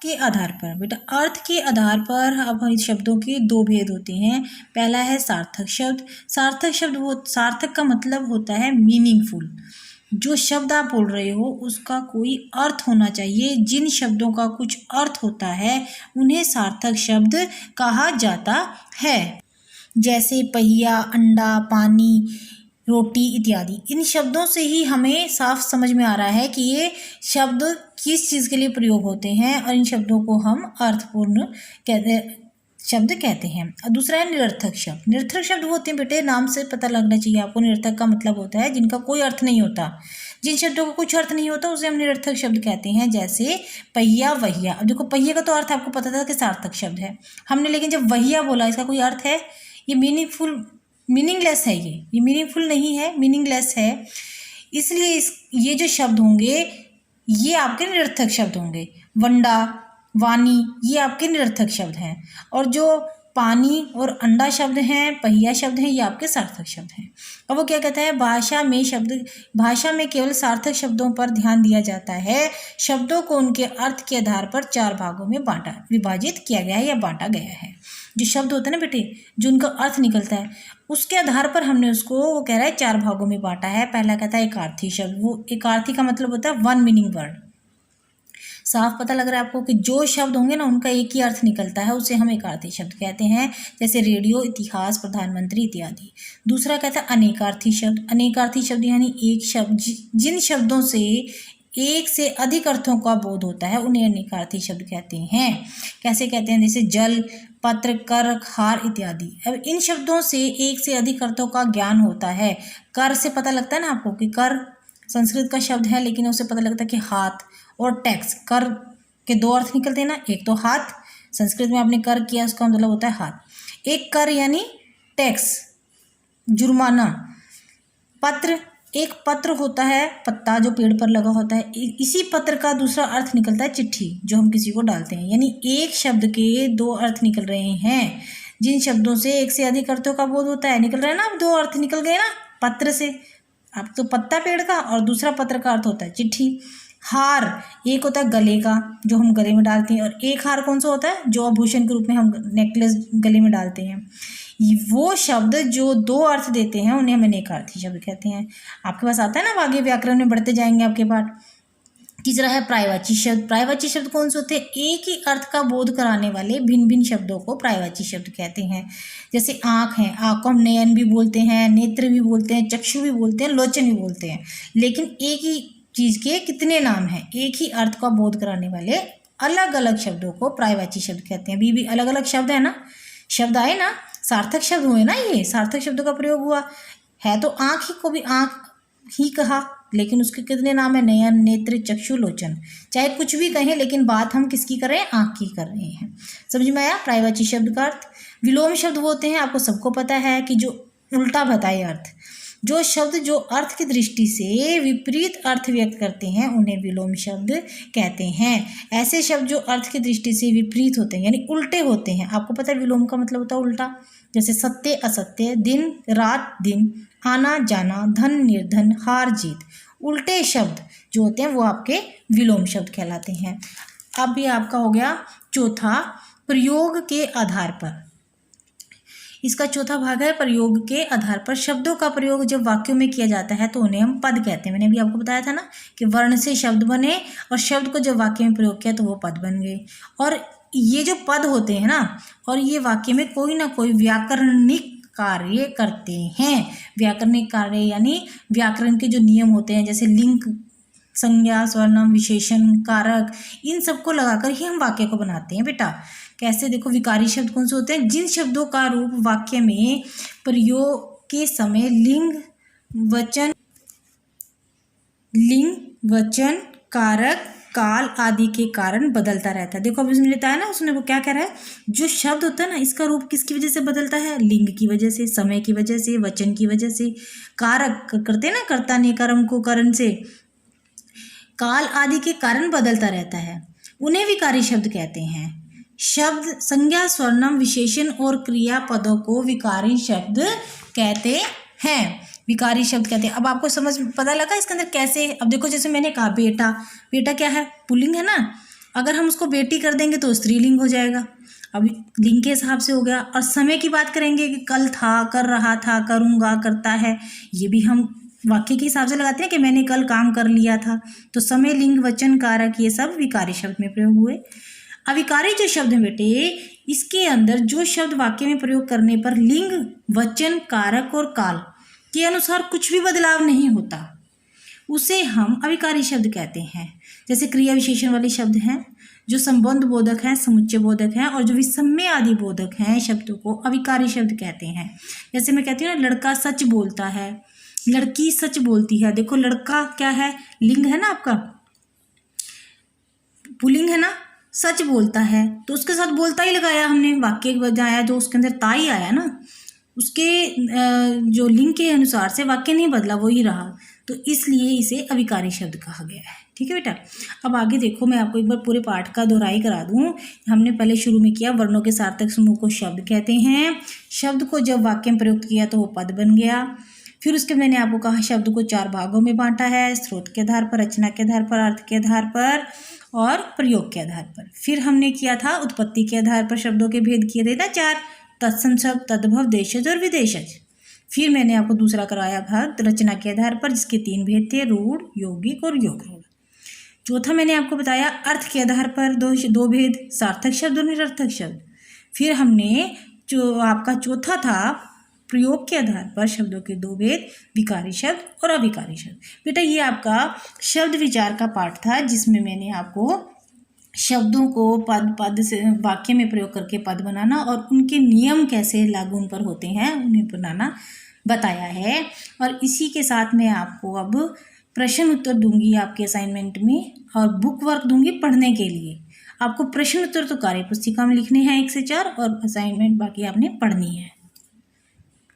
के आधार पर, बेटा अर्थ के आधार पर अब इस शब्दों के दो भेद होते हैं। पहला है सार्थक शब्द। सार्थक शब्द वो, सार्थक का मतलब होता है मीनिंगफुल। जो शब्द आप बोल रहे हो उसका कोई अर्थ होना चाहिए। जिन शब्दों का कुछ अर्थ होता है उन्हें सार्थक शब्द कहा जाता है। जैसे पहिया, अंडा, पानी, रोटी इत्यादि। इन शब्दों से ही हमें साफ समझ में आ रहा है कि ये शब्द किस चीज़ के लिए प्रयोग होते हैं और इन शब्दों को हम अर्थपूर्ण शब्द कहते हैं। और दूसरा है निरर्थक शब्द। निरर्थक शब्द वो होते हैं बेटे, नाम से पता लगना चाहिए आपको, निरर्थक का मतलब होता है जिनका कोई अर्थ नहीं होता। जिन शब्दों का कुछ अर्थ नहीं होता उसे हम निरर्थक शब्द कहते हैं। जैसे पहिया, वहिया। अब देखो पहिया का तो अर्थ आपको पता था कि सार्थक शब्द है हमने, लेकिन जब वहिया बोला इसका कोई अर्थ है? ये मीनिंगलेस है। ये मीनिंगफुल नहीं है, मीनिंगलेस है। इसलिए ये जो शब्द होंगे ये आपके निरर्थक शब्द होंगे। वंडा, वानी ये आपके निरर्थक शब्द हैं। और जो पानी और अंडा शब्द हैं, पहिया शब्द हैं, ये आपके सार्थक शब्द हैं। अब वो क्या कहता है, भाषा में केवल सार्थक शब्दों पर ध्यान दिया जाता है। शब्दों को उनके अर्थ के आधार पर 4 भागों में विभाजित किया गया है या बांटा गया है। जो शब्द होता है ना बेटे, जो उनका अर्थ निकलता है उसके आधार पर हमने उसको, वो कह रहा है 4 भागों में बांटा है। पहला कहता है एकार्थी शब्द। वो एकार्थी का मतलब होता है वन मीनिंग वर्ड। साफ पता लग रहा है आपको कि जो शब्द होंगे ना उनका एक ही अर्थ निकलता है, उसे हम एकार्थी शब्द कहते हैं। जैसे रेडियो, इतिहास, प्रधानमंत्री इत्यादि। दूसरा कहता है अनेकार्थी शब्द। अनेकार्थी शब्द यानी एक शब्द, जिन शब्दों से एक से अधिक अर्थों का बोध होता है उन्हें अनेकार्थी शब्द कहते हैं। कैसे कहते हैं? जैसे जल, पत्र, कर, हार इत्यादि। अब इन शब्दों से एक से अधिक अर्थों का ज्ञान होता है। कर से पता लगता है ना आपको कि कर संस्कृत का शब्द है, लेकिन उससे पता लगता है कि हाथ। और टैक्स, कर के 2 अर्थ निकलते हैं ना, एक तो हाथ, संस्कृत में आपने कर किया उसका मतलब होता है हाथ। एक कर यानी टैक्स, जुर्माना। पत्र, एक पत्र होता है पत्ता जो पेड़ पर लगा होता है। इसी पत्र का दूसरा अर्थ निकलता है चिट्ठी, जो हम किसी को डालते हैं। यानी एक शब्द के 2 अर्थ निकल रहे हैं। जिन शब्दों से एक से अधिक अर्थों का बोध होता है, निकल रहा है ना, अब 2 अर्थ निकल गए ना पत्र से। अब तो पत्ता पेड़ का और दूसरा पत्र का अर्थ होता है चिट्ठी। हार, एक होता है गले का जो हम गले में डालते हैं, और एक हार कौन सा होता है जो आभूषण के रूप में हम नेकलेस गले में डालते हैं। वो शब्द जो 2 अर्थ देते हैं उन्हें हम अनेकार्थी शब्द कहते हैं। आपके पास आता है ना, आगे व्याकरण में बढ़ते जाएंगे आपके पाठ। तीसरा है पर्यायवाची शब्द। पर्यायवाची शब्द कौन से होते हैं? एक ही अर्थ का बोध कराने वाले भिन्न भिन्न शब्दों को पर्यायवाची शब्द कहते हैं। जैसे आँख है, आँख को हम नयन भी बोलते हैं, नेत्र भी बोलते हैं, चक्षु भी बोलते हैं, लोचन भी बोलते हैं। लेकिन एक ही चीज़ के कितने नाम हैं? एक ही अर्थ का बोध कराने वाले अलग अलग शब्दों को पर्यायवाची शब्द कहते हैं। अभी भी अलग अलग शब्द है ना, शब्द आए ना, सार्थक शब्द हुए ना, ये सार्थक शब्दों का प्रयोग हुआ है। तो आँख ही को भी आँख ही कहा, लेकिन उसके कितने नाम है? नयन, नेत्र, चक्षु, लोचन। चाहे कुछ भी कहें, लेकिन बात हम किसकी कर रहे हैं? आँख की कर रहे हैं। समझ में आया पर्यायवाची शब्द का अर्थ? विलोम शब्द होते हैं, आपको सबको पता है कि जो उल्टा बताए अर्थ। जो शब्द जो अर्थ की दृष्टि से विपरीत अर्थ व्यक्त करते हैं उन्हें विलोम शब्द कहते हैं। ऐसे शब्द जो अर्थ की दृष्टि से विपरीत होते हैं यानी उल्टे होते हैं, आपको पता है विलोम का मतलब होता है उल्टा। जैसे सत्य, असत्य, दिन, रात, दिन, आना, जाना, धन, निर्धन, हार, जीत। उल्टे शब्द जो होते हैं वो आपके विलोम शब्द कहलाते हैं। अब ये आपका हो गया चौथा, प्रयोग के आधार पर। इसका चौथा भाग है प्रयोग के आधार पर। शब्दों का प्रयोग जब वाक्यों में किया जाता है तो उन्हें हम पद कहते हैं। मैंने अभी आपको बताया था ना कि वर्ण से शब्द बने और शब्द को जब वाक्य में प्रयोग किया तो वो पद बन गए। और ये जो पद होते हैं ना, और ये वाक्य में कोई ना कोई व्याकरणिक कार्य करते हैं। व्याकरणिक कार्य यानी व्याकरण के जो नियम होते हैं, जैसे लिंग, संज्ञा, स्वर्णम, विशेषण, कारक, इन सबको लगाकर ही हम वाक्य को बनाते हैं बेटा। कैसे? देखो, विकारी शब्द कौन से होते हैं? जिन शब्दों का रूप वाक्य में प्रयोग के समय लिंग, वचन, कारक, काल आदि के कारण बदलता रहता है। देखो अब इसमें लेता है ना, उसने वो क्या कह रहा है, जो शब्द होता है ना इसका रूप किसकी वजह से बदलता है? लिंग की वजह से, समय की वजह से, वचन की वजह से, कारक करते हैं ना, कर्ता ने कर्म को करण से, काल आदि के कारण बदलता रहता है, उन्हें विकारी शब्द कहते हैं। शब्द, संज्ञा, स्वर्णम, विशेषण और क्रियापदों को विकारी शब्द कहते हैं। विकारी शब्द कहते हैं। अब आपको समझ पता लगा इसके अंदर कैसे? अब देखो, जैसे मैंने कहा बेटा, बेटा क्या है? पुल्लिंग है ना, अगर हम उसको बेटी कर देंगे तो स्त्रीलिंग हो जाएगा। अब लिंग के हिसाब से हो गया। और समय की बात करेंगे कि कल था, कर रहा था, करूँगा, करता है, ये भी हम वाक्य के हिसाब से लगाते हैं कि मैंने कल काम कर लिया था। तो समय, लिंग, वचन, कारक ये सब विकारी शब्द में प्रयोग हुए। अविकारी जो शब्द है बेटे, इसके अंदर जो शब्द वाक्य में प्रयोग करने पर लिंग, वचन, कारक और काल के अनुसार कुछ भी बदलाव नहीं होता, उसे हम अविकारी शब्द कहते हैं। जैसे क्रिया विशेषण वाले शब्द हैं, जो संबंध बोधक हैं, समुच्चय बोधक हैं, और जो विषम्य आदि बोधक हैं, शब्दों को अविकारी शब्द कहते हैं। जैसे मैं कहती हूँ ना, लड़का सच बोलता है, लड़की सच बोलती है। देखो लड़का क्या है, लिंग है ना आपका, पुल्लिंग है ना, सच बोलता है, तो उसके साथ बोलता ही लगाया हमने, वाक्य बजाया तो उसके अंदर ता ही आया ना, उसके जो लिंग के अनुसार से वाक्य नहीं बदला, वो ही रहा, तो इसलिए इसे अविकारी शब्द कहा गया है। ठीक है बेटा। अब आगे देखो, मैं आपको एक बार पूरे पाठ का दोहराई करा दूं। हमने पहले शुरू में किया, वर्णों के सार्थक समूह को शब्द कहते हैं। शब्द को जब वाक्य में प्रयुक्त किया तो वो पद बन गया। फिर उसके मैंने आपको कहा शब्द को 4 भागों में बांटा है, स्रोत के आधार पर, रचना के आधार पर, अर्थ के आधार पर और प्रयोग के आधार पर। फिर हमने किया था उत्पत्ति के आधार पर शब्दों के भेद किए थे ना 4, तत्सम शब्द, तद्भव, देशज और विदेशज। फिर मैंने आपको दूसरा कराया भाग रचना के आधार पर, जिसके 3 भेद थे, रूढ़, यौगिक और योग रूढ़। चौथा मैंने आपको बताया अर्थ के आधार पर 2 भेद, सार्थक शब्द और निरर्थक शब्द। फिर हमने जो आपका चौथा था प्रयोग के आधार पर शब्दों के 2 भेद, विकारी शब्द और अविकारी शब्द। बेटा ये आपका शब्द विचार का पाठ था, जिसमें मैंने आपको शब्दों को पद से वाक्य में प्रयोग करके पद बनाना और उनके नियम कैसे लागू उन पर होते हैं उन्हें बनाना बताया है। और इसी के साथ मैं आपको अब प्रश्न उत्तर दूंगी आपके असाइनमेंट में, और बुक वर्क दूंगी पढ़ने के लिए। आपको प्रश्न उत्तर तो कार्य पुस्तिका में लिखने हैं 1 से 4, और असाइनमेंट बाकी आपने पढ़नी है।